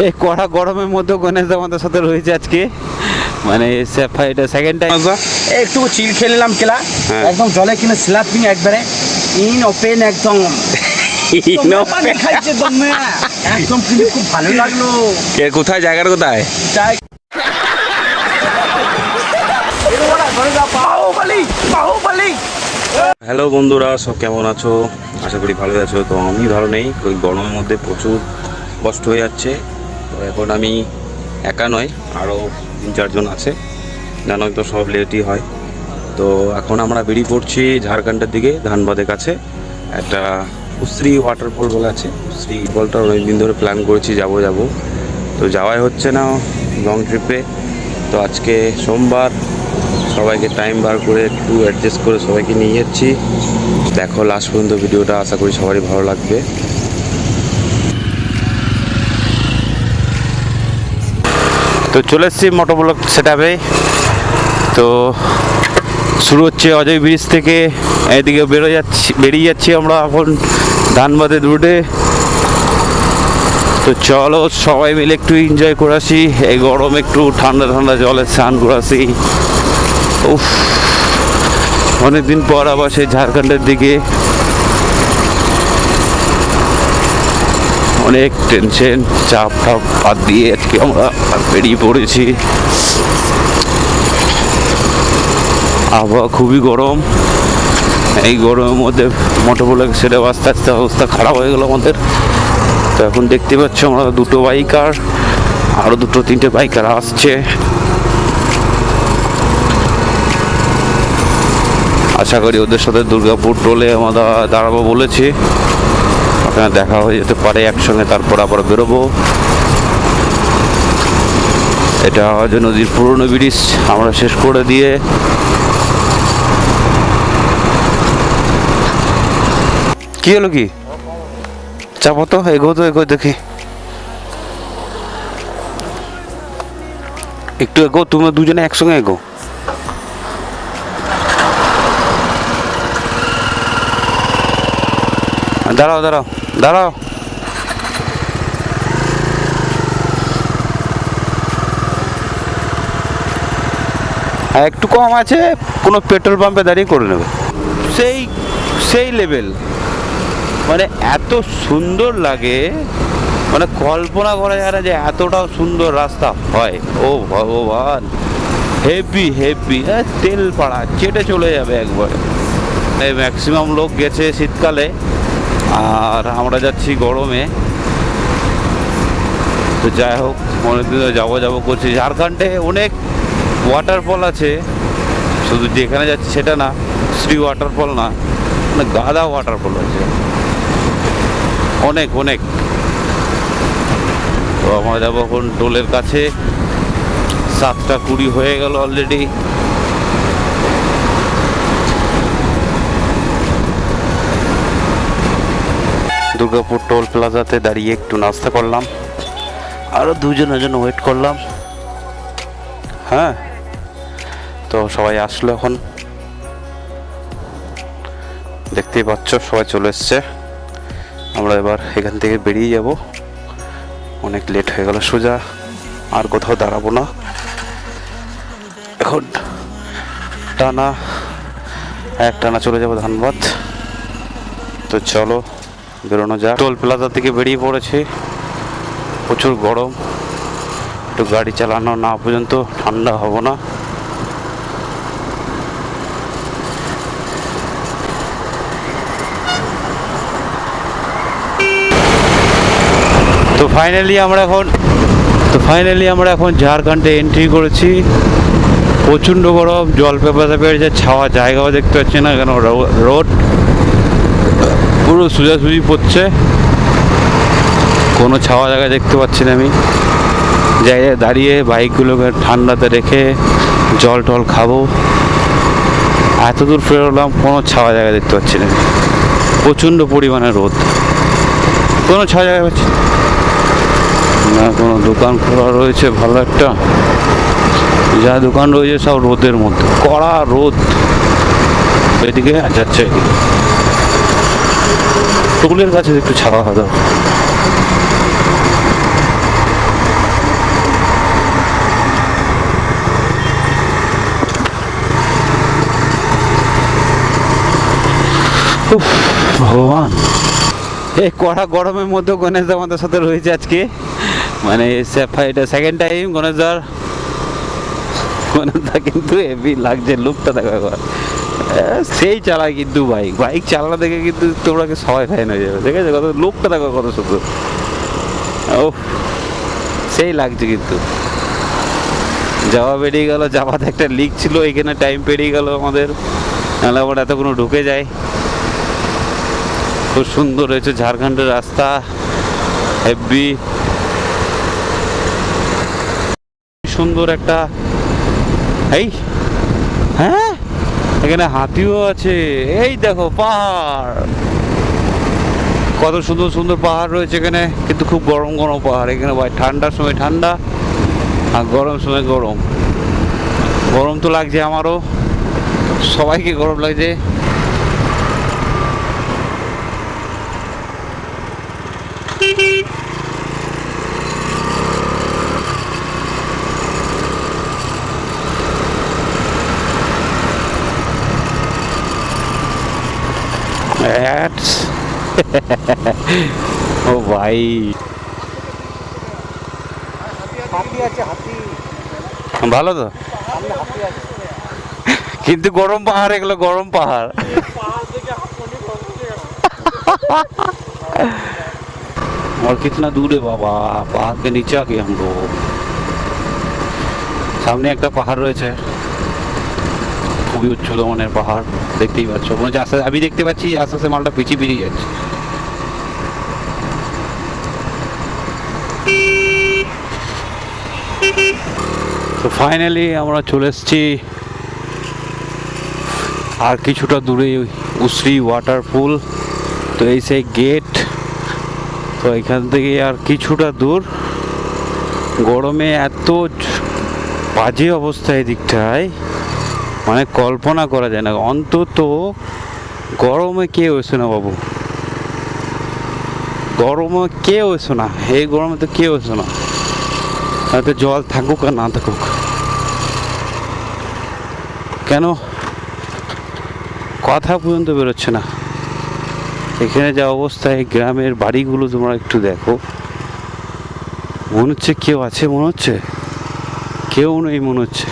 এই কড়া গরমের মধ্যে গণেশ আমাদের সাথে রয়েছে আজকে, মানে এটা সেকেন্ড টাইম। একটু চিল খেলে নিলাম কেলা, একদম জলে কিনে স্ল্যাপিং একবারে ইন ওপেন একদম খাইছে দমে একদম, কিন্তু খুব ভালো লাগলো। কে কোথায়, জায়গাটা কোথায়? হ্যালো বন্ধুরা, সব কেমন আছো? আশা করি ভালো আছো। তো আমি ভালো নেই, ওই গরমের মধ্যে প্রচুর কষ্ট হয়ে যাচ্ছে। তো এখন আমি একা নয়, আরও 3-4 জন আছে, জানোই তো সব লেটই হয়। তো এখন আমরা বেরিয়ে পড়ছি ঝাড়খণ্ডের দিকে, ধানবাদের কাছে একটা উশ্রী ওয়াটারফল বলে আছে। উশ্রী ফলটা অনেকদিন ধরে প্ল্যান করেছি যাব, তো যাওয়াই হচ্ছে না লং ট্রিপে। তো আজকে সোমবার, সবাইকে টাইম বার করে একটু অ্যাডজাস্ট করে সবাইকে নিয়ে যাচ্ছি। দেখো লাস্ট পর্যন্ত ভিডিওটা, আশা করি সবারই ভালো লাগবে। তো চলে এসেছি মোটোব্লগ সেটআপে। তো শুরু হচ্ছে অজয় ব্রিজ থেকে, এদিকে বেরিয়ে যাচ্ছি আমরা এখন ধানবাদের রুটে। তো চলো সবাই মিলে একটু এনজয় করে আসি, এই গরম একটু ঠান্ডা ঠান্ডা জলে স্নান করে আসি। উফ, অনেকদিন পর আবার সেই ঝাড়খণ্ডের দিকে, অনেক টেনশন চাপ বাদ দিয়ে আজকে আমরা বেরিয়ে পড়েছি। আবহাওয়া খুবই গরম, এই গরমের মধ্যে মোটোব্লগ সেটা আস্তে আস্তে অবস্থা খারাপ হয়ে গেল আমাদের। তো এখন দেখতে পাচ্ছ আমরা দুটো বাইকার, আরও 2-3টে বাইকার আসছে। আশা করি ওদের সাথে দুর্গাপুর টোলে আমরা দাঁড়াবো বলেছি, ওখানে দেখা হয়ে যেতে পারে একসঙ্গে, তারপর আবার বেরোবো। এটা অজয় নদীর পুরনো ব্রিজ আমরা শেষ করে দিয়ে কি হলো, কি চাপো তো, এগো দেখি একটু এগো, তুমি দুজনে একসঙ্গে এগো। দাঁড়াও একটু কম আছে, কোনো পেট্রোল পাম্পে দাঁড়িয়ে করে নেবে। সেই লেভেল, মানে এত সুন্দর লাগে, মানে কল্পনা করা যায় না যে এতটাও সুন্দর রাস্তা হয়। ও ভগবান, হেভি তেল পাড়া চেটে চলে যাবে একবারে। ম্যাক্সিমাম লোক গেছে শীতকালে, আর আমরা যাচ্ছি গরমে। তো যাই হোক, অনেকদিন যাবো করছি। ঝাড়খণ্ডে অনেক ওয়াটারফল আছে, শুধু যেখানে যাচ্ছি সেটা না, শ্রী ওয়াটারফল না, মানে গাদা ওয়াটারফল আছে অনেক। তো আমরা যাবো এখন টোলের কাছে, 7:20 হয়ে গেল অলরেডি। দুর্গাপুর টোল প্লাজাতে দাঁড়িয়ে একটু নাস্তা করলাম, আরও 2 জনের জন্য ওয়েট করলাম। হ্যাঁ, তো সবাই আসলো, এখন দেখতেই পাচ্ছ সবাই চলে এসছে। আমরা এবার এখান থেকে বেরিয়ে যাব, অনেক লেট হয়ে গেল। সোজা আর কোথাও দাঁড়াবো না, এখন টানা চলে যাব ধানবাদ। তো চলো বেরোনো যাক। টোল প্লাজা থেকে বেরিয়ে পড়েছি, প্রচুর গরম, একটু গাড়ি চালানো না পর্যন্ত ঠান্ডা হব না। তো ফাইনালি আমরা এখন ঝাড়খণ্ডে এন্ট্রি করেছি। প্রচণ্ড গরম, জল পেয়ে যে ছাওয়া জায়গাও দেখতে পাচ্ছি না, কেন রোড পুরো সোজাসুজি পড়ছে, কোনো ছাওয়া জায়গা দেখতে পাচ্ছি না। আমি জায়গায় দাঁড়িয়ে বাইকগুলোকে ঠান্ডাতে রেখে জল টল খাবো, এত দূর ফেরোলাম, কোনো ছাওয়া জায়গা দেখতে পাচ্ছি না। প্রচণ্ড পরিমাণে রোদ, কোনো ছাওয়া জায়গা পাচ্ছি না। কোনো দোকান খোলা রয়েছে ভালো একটা, যা দোকান রয়েছে সব রোদের মধ্যে, কড়া রোদ। এদিকে যাচ্ছে টোলের কাছে একটু ছাওয়া হতো। ভগবান, এই কড়া গরমের মধ্যে গণেশ দা আমাদের সাথে রয়েছে আজকে। মানে এটা সেকেন্ড টাইম গণেশ দার। গণেশ দা কিন্তু হেভি লাগছে, লুকটা দেখো একবার। সেই চালায় কিন্তু বাইক চালানো দেখে কিন্তু তোমরা সবাই ফ্যান হয়ে যাবে। ঠিক আছে, কত লুকটা দেখো কত সুন্দর। ও সেই লাগছে কিন্তু। যাওয়া বেরিয়ে গেল, যাওয়াতে একটা লিক ছিল, এখানে টাইম পেরিয়ে গেল আমাদের, নাহলে আবার এতক্ষণ ঢুকে যায়। খুব সুন্দর হয়েছে ঝাড়খণ্ডের রাস্তা, হেভি সুন্দর একটা। এই হ্যাঁ, এখানে হাতিও আছে। এই দেখো পাহাড়, কত সুন্দর সুন্দর পাহাড় রয়েছে এখানে, কিন্তু খুব গরম গরম পাহাড় এখানে ভাই। ঠান্ডার সময় ঠান্ডা আর গরম সময় গরম। গরম তো লাগছে আমারও, সবাইকে গরম লাগছে। ও ভাই, ভালো তো, কিন্তু গরম পাহাড়, এগুলো গরম পাহাড়। और कितना दूर है बाबा, पहाड़ के नीचे आ गए हम लोग। সামনে একটা পাহাড় রয়েছে, খুবই উচ্চত মানের পাহাড়, দেখতেই পাচ্ছ। মনে হচ্ছে আস্তে, আমি দেখতে পাচ্ছি আস্তে আস্তে মালটা পিছিয়ে বেরিয়ে যাচ্ছে। তো ফাইনালি আমরা চলে এসেছি আর কিছুটা দূরে উসরি ওয়াটারফল। তো এই সেই গেট। তো এখান থেকে আর কিছুটা দূর। গরমে এত বাজে অবস্থা এই দিকটায়, মানে কল্পনা করা যায় না। অন্তত গরমে কে হয়েছে না বাবু, গরমে কে হয়েছে না, এই গরমে তো কে হয়েছে না। তাতে জল থাকুক আর না থাকুক, কেন কথা পর্যন্ত বেরোচ্ছে না। এখানে যা অবস্থা, এই গ্রামের বাড়িগুলো তোমরা একটু দেখো, মনে হচ্ছে কেউ আছে, মনে হচ্ছে কেউ নেই, মনে হচ্ছে।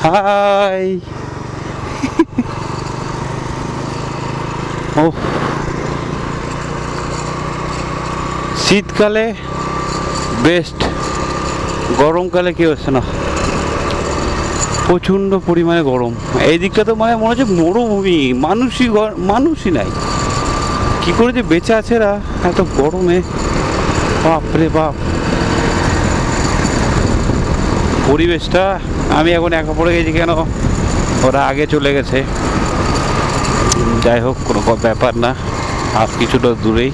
হাই ও, শীতকালে বেস্ট, গরমকালে কি হচ্ছে না, প্রচণ্ড পরিমাণে গরম। এই দিকটা তো মানে মনে হচ্ছে মরুভূমি, মানুষই নাই। কি করে যে বেঁচে আছে এরা এত গরমে, বাপ রে বাপ। পরিবেশটা, আমি এখন একা পড়ে গেছি কেন, ওরা আগে চলে গেছে। যাই হোক, কোনো ব্যাপার না, আর কিছুটা দূরেই।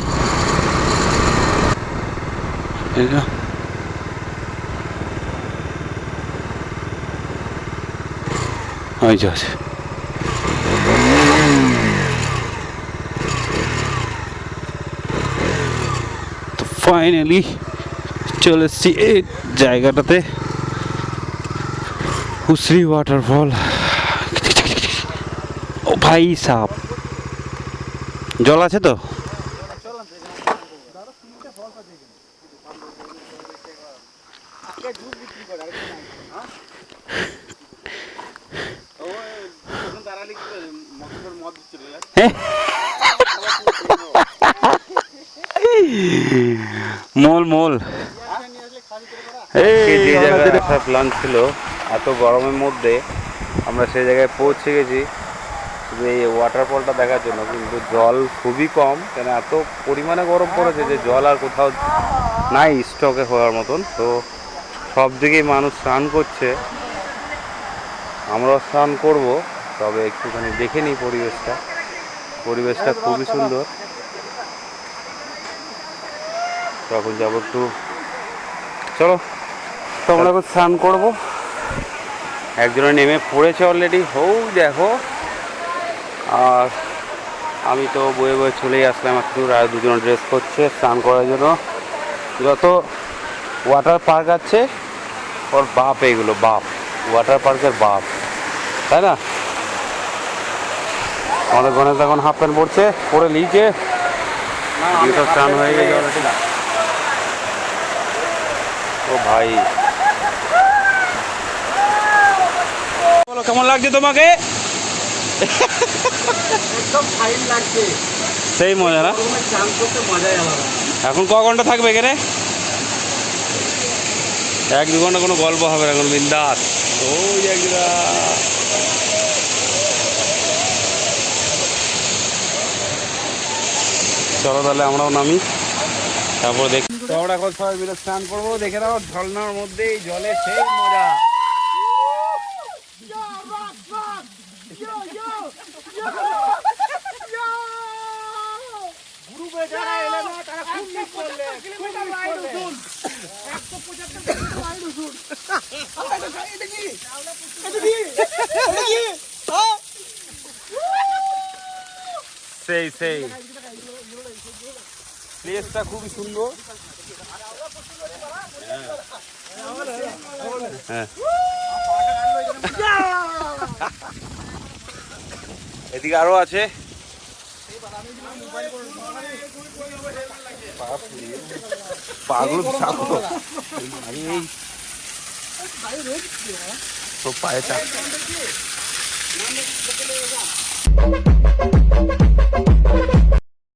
ওই যে আছে। তো ফাইনালি চলে এসছি এই জায়গাটাতে, উসরি ওয়াটারফল। ও ভাই সাপ, জল আছে তো? মোল মোল যে জায়গায় আসার প্ল্যান ছিল, এত গরমের মধ্যে আমরা সেই জায়গায় পৌঁছে গেছি শুধু এই ওয়াটারফলটা দেখার জন্য। কিন্তু জল খুবই কম, কেন এত পরিমাণে গরম পড়েছে যে জল আর কোথাও নাই স্টকে হওয়ার মতন। তো সব দিকেই মানুষ স্নান করছে, আমরাও স্নান করব, তবে একটুখানি দেখে নিই পরিবেশটা। পরিবেশটা খুবই সুন্দর। তখন যাবো একটু, চলো তো আমরা এখন স্নান করবো। একজনে নেমে পড়েছে অলরেডি, হৌ দেখো। আর আমি তো বয়ে বয়ে চলেই আসলাম একটু, আর দুজন ড্রেস করছে স্নান করার জন্য। যত ওয়াটার পার্ক আছে ওর বাপ, এইগুলো বাপ, ওয়াটার পার্কের বাপ, তাই না? আমাদের গণেশ এখন হাফ প্যান্ট পরছে, পরে লিচে জুতো স্নান হয়ে গেছে অলরেডি। ও ভাই, বলো কেমন লাগছে তোমাকে? একদম ফাইন লাগছে, সেই মজা না? চান করতে মজাই আলাদা। এখন ক ঘন্টা থাকবে এখানে? 1-2 ঘন্টা কোনো গল্প হবে না, এখন বিন্দাস। ওই একটা চলো তাহলে আমরাও নামি, তারপর দেখি। তো আমরা এখন সবাই মিলে স্নান করবো। দেখে দাও ঝর্ণার মধ্যে এই জলে সেই মজা। সেই সেই প্লেসটা খুবই সুন্দর। হ্যাঁ, এদিকে আরো আছে। পাগল ছাগল এই তো পায়ে চাপ।